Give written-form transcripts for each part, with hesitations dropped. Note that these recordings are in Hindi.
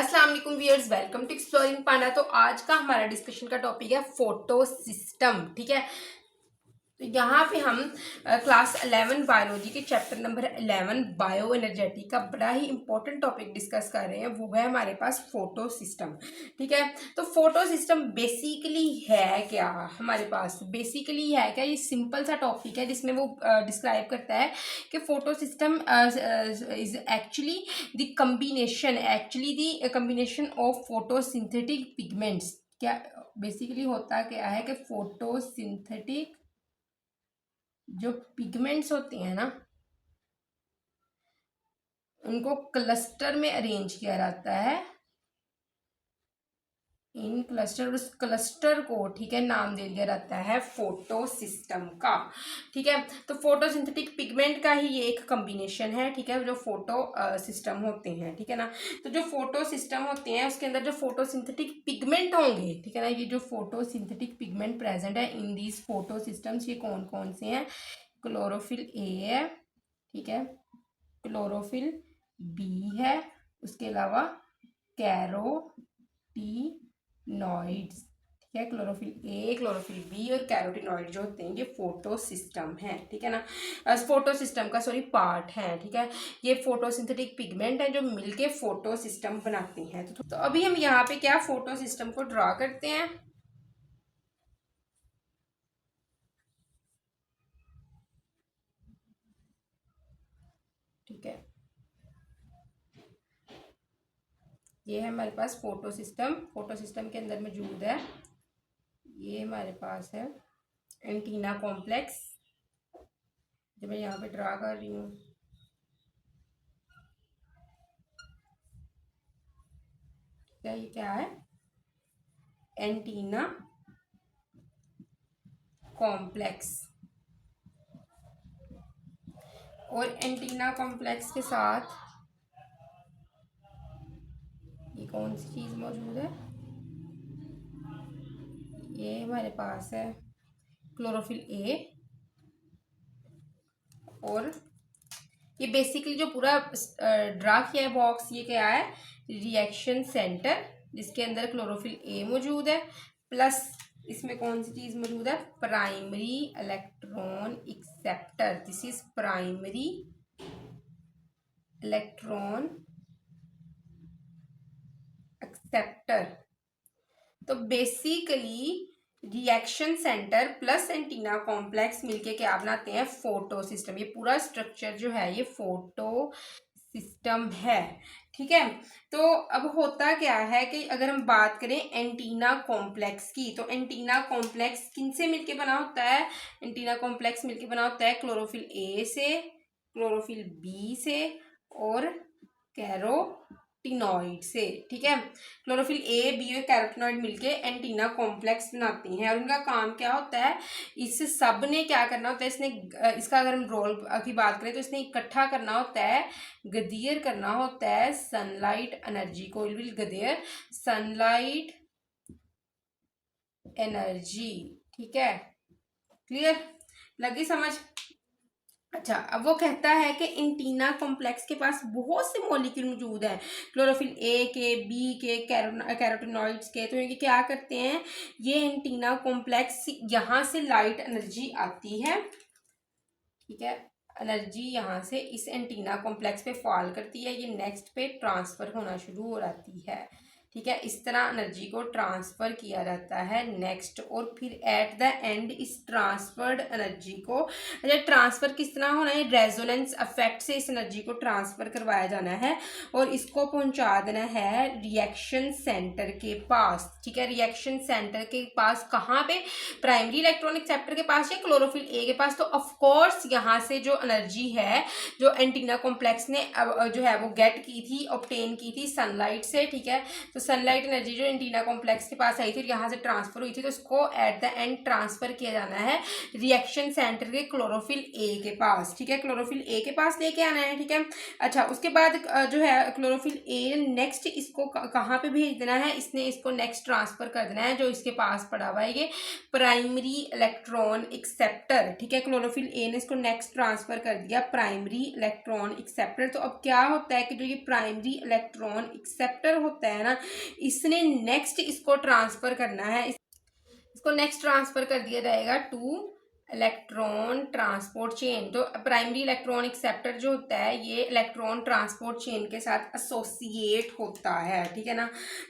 अस्सलाम वालेकुम व्यूअर्स, वेलकम टू एक्सप्लोरिंग पांडा। तो आज का हमारा डिस्कशन का टॉपिक है फोटो सिस्टम। ठीक है, तो यहाँ पे हम क्लास 11 बायोलॉजी के चैप्टर नंबर 11 बायो एनर्जेटिक का बड़ा ही इंपॉर्टेंट टॉपिक डिस्कस कर रहे हैं। वो है हमारे पास फोटो सिस्टम। ठीक है, तो फोटो सिस्टम बेसिकली है क्या? हमारे पास बेसिकली है क्या? ये सिंपल सा टॉपिक है जिसमें वो डिस्क्राइब करता है कि photo system is actually the combination of photosynthetic pigments. क्या बेसिकली होता क्या है कि फोटोसिंथेटिक जो पिगमेंट्स होते हैं ना, उनको क्लस्टर में अरेंज किया जाता है इन क्लस्टर। उस क्लस्टर को, ठीक है, नाम दे दिया जाता है फोटो सिस्टम का। ठीक है, तो फोटोसिंथेटिक पिगमेंट का ही ये एक कॉम्बिनेशन है। ठीक है, जो फोटो सिस्टम होते हैं, ठीक है ना। तो जो फोटो सिस्टम होते हैं उसके अंदर जो फोटोसिंथेटिक पिगमेंट होंगे, ठीक है ना, ये जो फोटोसिंथेटिक पिगमेंट प्रेजेंट है इन दीज फोटो सिस्टम्स, ये कौन कौन से हैं? क्लोरोफिल ए है, ठीक है, क्लोरोफिल बी है, उसके अलावा कैरोटीनॉइड्स। ठीक है, क्लोरोफिल ए, क्लोरोफिल बी और कैरोटीनॉइड जो होते हैं ये फोटो सिस्टम है। ठीक है ना, फोटो सिस्टम का पार्ट है। ठीक है, ये फोटोसिंथेटिक पिगमेंट है जो मिलके फोटो सिस्टम बनाते हैं। तो अभी हम यहाँ पे क्या फोटो सिस्टम को ड्रा करते हैं। ठीक है, ये है हमारे पास फोटो सिस्टम। फोटो सिस्टम के अंदर मौजूद है, ये हमारे पास है एंटीना कॉम्प्लेक्स, जो मैं यहाँ पे ड्रा कर रही हूँ। क्या ये क्या है? Antenna complex. और एंटीना कॉम्प्लेक्स के साथ ये कौन सी चीज मौजूद है? ये हमारे पास है क्लोरोफिल ए। और ये बेसिकली जो पूरा ड्रा किया है बॉक्स, ये क्या है? रिएक्शन सेंटर, जिसके अंदर क्लोरोफिल ए मौजूद है, प्लस इसमें कौन सी चीज मौजूद है? Primary electron acceptor. This is primary electron acceptor. तो basically reaction centre plus antenna complex मिलके क्या बनाते हैं? Photo system. ये पूरा स्ट्रक्चर जो है ये फोटो सिस्टम है। ठीक है, तो अब होता क्या है कि अगर हम बात करें एंटीना कॉम्प्लेक्स की, तो एंटीना कॉम्प्लेक्स किन से मिलके बना होता है? एंटीना कॉम्प्लेक्स मिलके बना होता है क्लोरोफिल ए से, क्लोरोफिल बी से और कैरोटीनॉइड से। ठीक है, क्लोरोफिल ए, बी और कैरोटीनॉइड मिलके एंटीना कॉम्प्लेक्स बनाती हैं। और उनका काम क्या होता है? इस सब ने क्या करना होता है? इसने इसका अगर हम रोल की बात करें तो इसने इकट्ठा करना होता है, गदीर करना होता है सनलाइट एनर्जी को। We'll gather sunlight energy. ठीक है, क्लियर? लगी समझ? अच्छा, अब वो कहता है कि एंटीना कॉम्प्लेक्स के पास बहुत से मॉलिक्यूल मौजूद हैं, क्लोरोफिल ए के, बी के, कैरोटीनॉइड्स के। तो ये क्या करते हैं? ये एंटीना कॉम्प्लेक्स, यहाँ से लाइट एनर्जी आती है, ठीक है, एनर्जी यहाँ से इस एंटीना कॉम्प्लेक्स पे फॉल करती है, ये नेक्स्ट पे ट्रांसफर होना शुरू हो जाती है। ठीक है, इस तरह एनर्जी को ट्रांसफर किया जाता है नेक्स्ट। और फिर एट द एंड इस ट्रांसफर्ड एनर्जी को, अच्छा, ट्रांसफर किस तरह होना है? रेजोनेंस इफेक्ट से इस एनर्जी को ट्रांसफर करवाया जाना है और इसको पहुंचा देना है रिएक्शन सेंटर के पास। ठीक है, रिएक्शन सेंटर के पास कहाँ पे? प्राइमरी इलेक्ट्रॉन एक्सेप्टर के पास या क्लोरोफिल ए के पास। तो ऑफकोर्स यहाँ से जो एनर्जी है, जो एंटीना कॉम्प्लेक्स ने जो है वो गेट की थी, ऑब्टेन की थी सनलाइट से। ठीक है, तो तो सनलाइट एनर्जी जो एंटीना कॉम्प्लेक्स के पास आई थी और यहाँ से ट्रांसफर हुई थी, तो उसको एट द एंड ट्रांसफर किया जाना है रिएक्शन सेंटर के क्लोरोफिल ए के पास, ठीक है, क्लोरोफिल ए के पास लेके आना है, ठीक है। अच्छा, उसके बाद जो है क्लोरोफिल ए नेक्स्ट इसको कहाँ पे भेज देना है, इसने इसको नेक्स्ट ट्रांसफर कर देना है जो इसके पास पड़ा हुआ है, ये प्राइमरी इलेक्ट्रॉन एक्सेप्टर, ठीक है। क्लोरोफिल ए ने इसको नेक्स्ट ट्रांसफर कर दिया प्राइमरी इलेक्ट्रॉन एक्सेप्टर। तो अब क्या होता है कि जो ये प्राइमरी इलेक्ट्रॉन एक्सेप्टर होता है ना, इसने नेक्स्ट इसको ट्रांसफर करना है, इसको नेक्स्ट ट्रांसफर कर दिया जाएगा टू इलेक्ट्रॉन ट्रांसपोर्ट चेन। तो प्राइमरी इलेक्ट्रॉन एक्सेप्टर जो होता है ये इलेक्ट्रॉन ट्रांसपोर्ट चेन के साथ एसोसिएट होता है, ठीक है ना।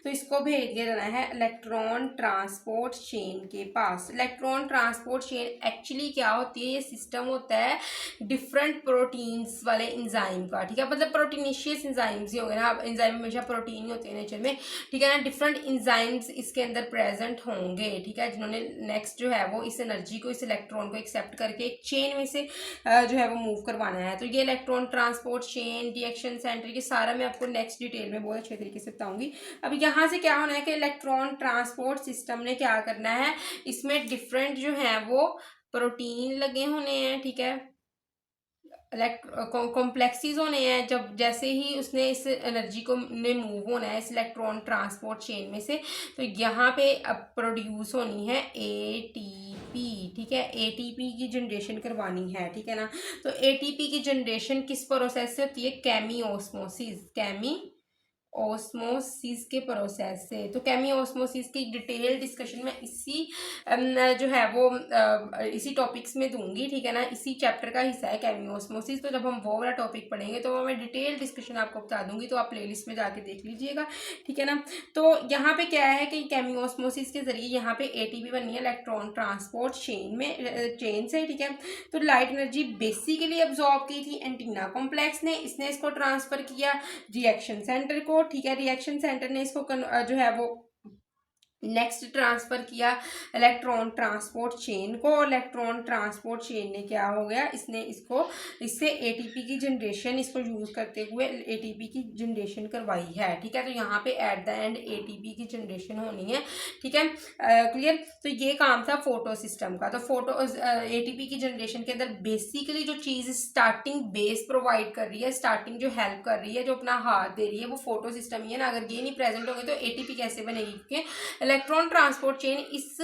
तो इसको भेज दिया जाना है इलेक्ट्रॉन ट्रांसपोर्ट चेन के पास। इलेक्ट्रॉन ट्रांसपोर्ट चेन एक्चुअली क्या होती है, ये सिस्टम होता है डिफरेंट प्रोटीन्स वाले इंजाइम का, ठीक है, मतलब प्रोटीनिशियस इंजाइम्स ही होंगे ना, इंजाइम हमेशा प्रोटीन ही होते हैं नेचर में, ठीक है ना। डिफरेंट इंजाइम्स इसके अंदर प्रेजेंट होंगे, ठीक है, जिन्होंने नेक्स्ट जो है वो इस एनर्जी को, इस इलेक्ट्रॉन को एक्सेप्ट करके एक चेन में से जो है वो मूव करवाना है। तो ये electron transport chain, reaction centre, ये सारा मैं आपको नेक्स्ट डिटेल में बहुत अच्छे तरीके से बताऊंगी। अब यहाँ से क्या होना है कि इलेक्ट्रॉन ट्रांसपोर्ट सिस्टम ने क्या करना है, इसमें डिफरेंट जो है वो प्रोटीन लगे होने हैं, ठीक है, कॉम्प्लेक्सीज होने हैं। जब जैसे ही उसने इस एनर्जी को ने मूव होना है इस इलेक्ट्रॉन ट्रांसपोर्ट चेन में से, तो यहाँ पे अब प्रोड्यूस होनी है एटीपी, ठीक है, एटीपी की जनरेशन करवानी है, ठीक है ना। तो एटीपी की जनरेशन किस प्रोसेस से होती है, केमी ओस्मोसिस के प्रोसेस से। तो केमी ओस्मोसिस की डिटेल डिस्कशन मैं इसी जो है वो इसी टॉपिक्स में दूंगी, ठीक है ना, इसी चैप्टर का हिस्सा है केमी ओस्मोसिस। तो जब हम वो वाला टॉपिक पढ़ेंगे तो वो मैं डिटेल डिस्कशन आपको बता दूंगी, तो आप प्लेलिस्ट में जाके देख लीजिएगा, ठीक है ना। तो यहाँ पे क्या है कि केमी ओस्मोसिस के जरिए यहाँ पे एटीपी बननी है इलेक्ट्रॉन ट्रांसपोर्ट चेन से, ठीक है। तो लाइट एनर्जी बेसिकली अब्जॉर्ब की थी एंटीना कॉम्प्लेक्स ने, इसने इसको ट्रांसफर किया रिएक्शन सेंटर को, ठीक है, रिएक्शन सेंटर ने इसको जो है वो नेक्स्ट ट्रांसफर किया इलेक्ट्रॉन ट्रांसपोर्ट चेन को। इलेक्ट्रॉन ट्रांसपोर्ट चेन ने क्या हो गया, इसने इसको इससे एटीपी की जनरेशन, इसको यूज करते हुए एटीपी की जनरेशन करवाई है, ठीक है। तो यहाँ पे एट द एंड एटीपी की जनरेशन होनी है, ठीक है, क्लियर। तो ये काम था फोटो सिस्टम का। तो एटीपी की जनरेशन के अंदर बेसिकली जो चीज स्टार्टिंग बेस प्रोवाइड कर रही है, स्टार्टिंग जो हेल्प कर रही है, जो अपना हाथ दे रही है, वो फोटो सिस्टम ही है ना। अगर ये नहीं प्रेजेंट होंगे तो एटीपी कैसे बनेगी, क्योंकि इलेक्ट्रॉन ट्रांसपोर्ट चेन इस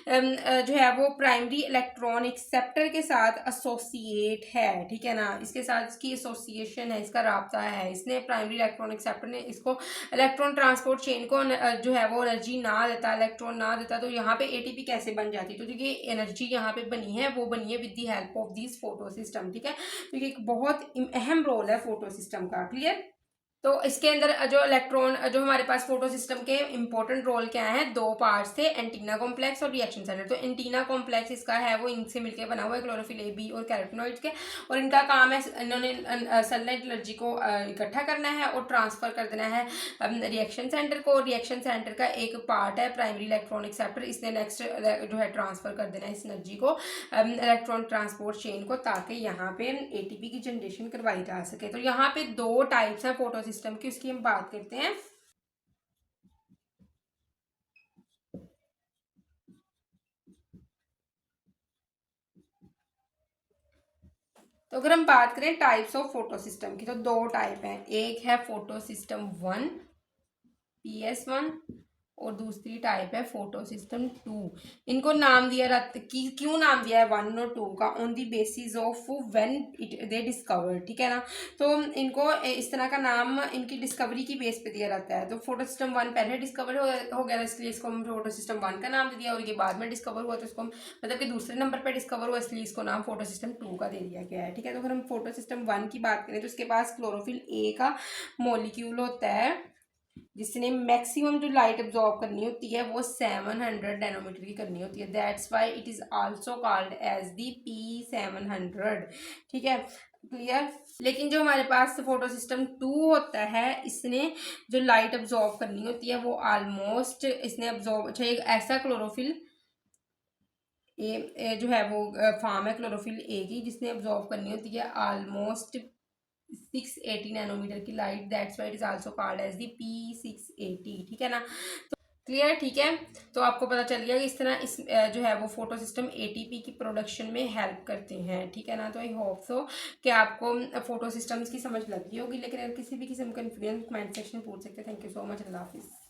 जो है वो प्राइमरी इलेक्ट्रॉन एक्सेप्टर के साथ एसोसिएट है, ठीक है ना, इसके साथ इसकी एसोसिएशन है, इसका राब्ता है। इसने प्राइमरी इलेक्ट्रॉन एक्सेप्टर ने इसको इलेक्ट्रॉन ट्रांसपोर्ट चेन को जो है वो एनर्जी ना देता, इलेक्ट्रॉन ना देता, तो यहाँ पे एटीपी कैसे बन जाती। तो ये एनर्जी यहाँ पे बनी है, वो बनी है with the help of this photo system, ठीक है। तो ये एक बहुत अहम रोल है फोटो सिस्टम का, क्लियर। तो इसके अंदर जो इलेक्ट्रॉन जो हमारे पास फोटो सिस्टम के इंपॉर्टेंट रोल क्या है, दो पार्ट्स थे, एंटीना कॉम्प्लेक्स और रिएक्शन सेंटर। तो एंटीना कॉम्प्लेक्स इसका है वो इनसे मिलकर बना हुआ है, क्लोरोफिल ए, बी और कैरोटीनॉइड्स के, और इनका काम है इन्होंने सनलाइट एनर्जी को इकट्ठा करना है और ट्रांसफर कर देना है रिएक्शन सेंटर को। रिएक्शन सेंटर का एक पार्ट है प्राइमरी इलेक्ट्रॉन एक्सेप्टर, इसने नेक्स्ट जो है ट्रांसफर कर देना है इस एनर्जी को इलेक्ट्रॉन ट्रांसपोर्ट चेन को, ताकि यहाँ पे एटीपी की जनरेशन करवाई जा सके। तो यहाँ पे दो टाइप्स हैं फोटो सिस्टम की, उसकी हम बात करते हैं। तो अगर हम बात करें टाइप्स ऑफ फोटो सिस्टम की, तो दो टाइप हैं, एक है फोटो सिस्टम 1 PS1 और दूसरी टाइप है फोटो सिस्टम 2। इनको नाम दिया जाता कि क्यों नाम दिया है 1 और 2 का, on the basis of when they discover, ठीक है ना। तो इनको इस तरह का नाम इनकी डिस्कवरी की बेस पे दिया जाता है। तो फोटो सिस्टम 1 पहले डिस्कवर हो गया, इसलिए इसको हम फोटो सिस्टम 1 का नाम दे दिया, और ये बाद में डिस्कवर हुआ तो इसको मतलब कि दूसरे नंबर पर डिस्कवर हुआ, इसलिए इसको नाम फोटो सिस्टम 2 का दे दिया गया है, ठीक है। तो अगर हम फोटो सिस्टम 1 की बात करें तो इसके पास क्लोरोफिल ए का मॉलिक्यूल होता है, जिसने मैक्सिमम जो लाइट एब्जॉर्ब करनी होती है वो 700 नैनोमीटर की करनी होती है। That's why it is also called as the P700, ठीक है, क्लियर। लेकिन जो हमारे पास फोटो सिस्टम 2 होता है, इसने जो लाइट एब्जॉर्ब करनी होती है वो ऑलमोस्ट इसने एब्जॉर्ब, अच्छा एक ऐसा क्लोरोफिल ए जो है वो फॉर्म है क्लोरोफिल ए की, जिसने एब्जॉर्ब करनी होती है ऑलमोस्ट P680 नैनोमीटर की light, that's why it is also called as the P680, ठीक है ना। तो क्लियर, ठीक है। तो आपको पता चल गया कि इस तरह इस जो है वो फोटो सिस्टम एटीपी की प्रोडक्शन में हेल्प करते हैं, ठीक है ना। तो आई होप सो कि आपको फोटो सिस्टम्स की समझ लग गई होगी, लेकिन अगर किसी भी किस्म का कन्फ्यूजन कमेंट सेक्शन में पूछ सकते हैं। थैंक यू सो मच, अल्लाह हाफिज़।